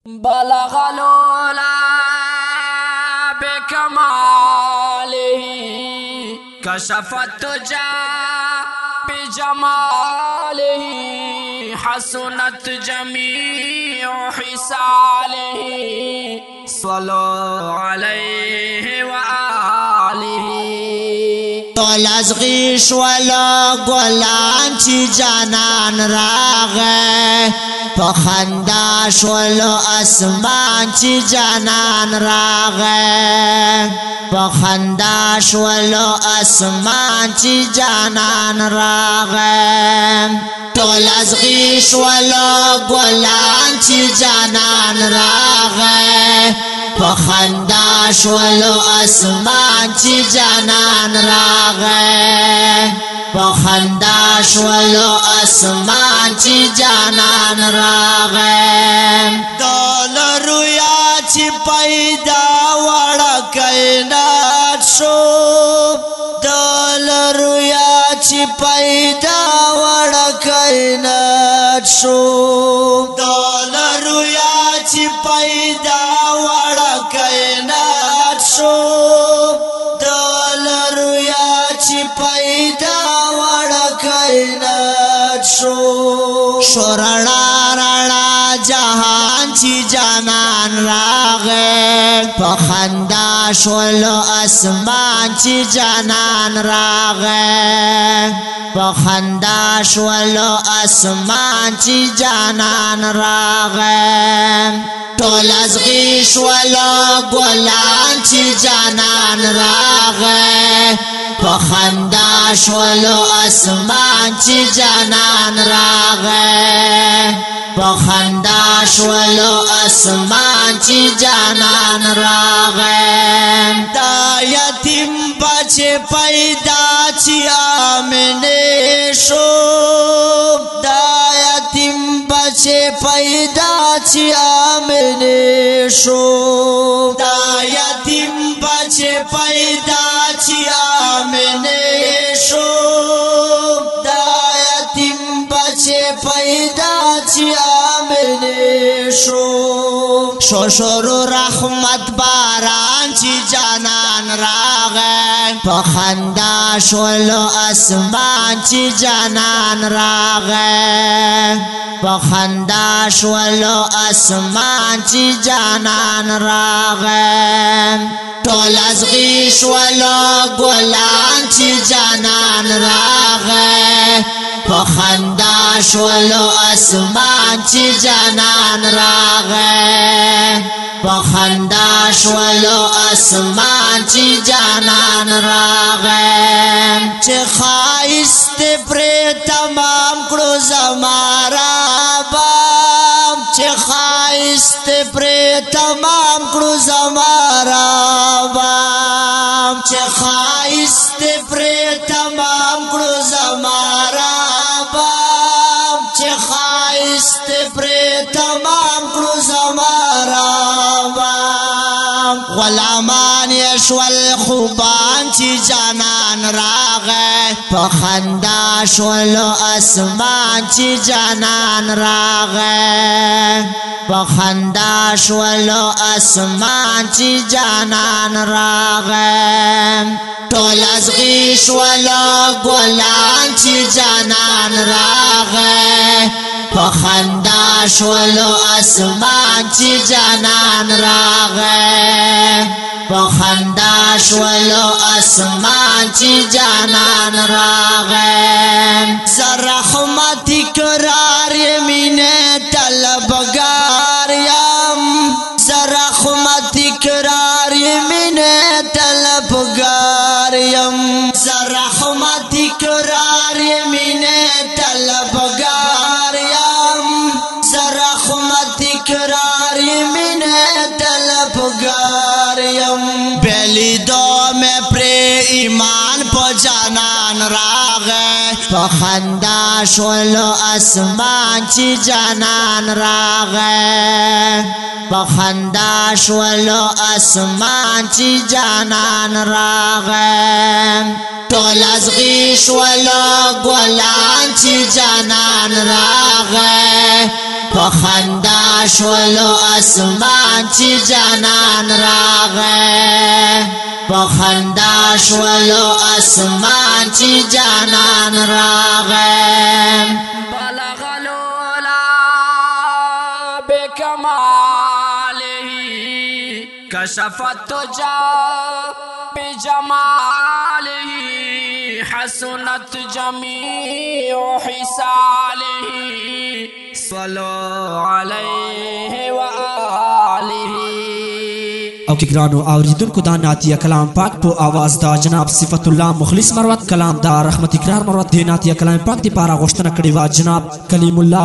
بلغ العلا بكماله كشف الدجى بجماله حسنت جميع حساله صلوا عليه وآله تولزغی شولا گلان چی جانان راغه پخندا شولو اسمان چی جانان راغه پخندا شولو اسمان چی جانان راغه تولزغی شولو گلان چی جانان راغه پخندا شولو اسمان چی جانان راغه پخندا شولو اسمان چی جانان راغه دول رویا چی پیدا وڑا کائنات شو دول رویا چی پیدا وڑا کائنات شو دول رویا چی پیدا وڑا کائنات شو دول رویا چی پیدا وڑا کائنات شو شورنا رنا جہان چی جانان راغے پخندا شولو اسمان چی جانان راغے پخندا شولو اسمان چی جانان راغے تولزغی شولو گلان چی جانان راغے پخندا شولو اسمان چی جانان راغے پخندا شولو اسمان چی جانان راغے دا یتیم بچے پیدا چی آمنے شو دا یتیم بچے پیدا چی آمنے شو دا یتیم بچے پیدا چی آمنے شو دا یتیم بچے پیدا چی آمنے شو شوشور رحمت باران چی جانان راغے پخندا شولو اسمان چی جانان راغے پخندا شولو اسمان چی جانان راغے تولزغی شولو گلان چی جانان راغے پخندا شولو اسمان چی جانان راغے پخندا شولو اسمان چی جانان راغے چه خائست پر تمام کرو زمارا بام چه خائست پر تمام کرو زمارا بام چه خائست پر تمام کرو زمارا بام چه خائست پر تمام کرو زمارا بام غلامان یشول خوبان چی جانان راغے پخندا شولو اسمان چی جانان راغے پخندا شولو اسمان چی جانان راغے تولزغی شولو گلان چی جانان راغے پخندا شولو اسمان چی جانان راغے پخندا شولو اسمان چی جانان راغے زرحمت اقرار یمین طلبگار یم زرحمت اقرار یمین طلبگار یم زرحمت اقرار یمین طلبگار یم زرحمت اقرار یمین طلبگار یم بیلی دو میں پر ایمان پا جانان راغے پخندا شولو اسمان چی جانان راغے پخندا شولو اسمان چی جانان راغے تولزغی شولو گلان چی جانان راغے پخندا شولو اسمان چی جانان راغے پخندا شولو اسمان چی جانان راغے بلغ العلا بکمالہ کشفت تجا بجمالہ حسنت جمیع حسالہ صلو علیہ وآلہ. او کی گرانو آوریدن کو دا ناتیہ کلام پاک پو آواز دا جناب صفت اللہ مخلص مروت کلام دا رحمت اقرار مروت دے ناتیہ کلام پاک دی پارا غشتن کڑی وا جناب کلیم اللہ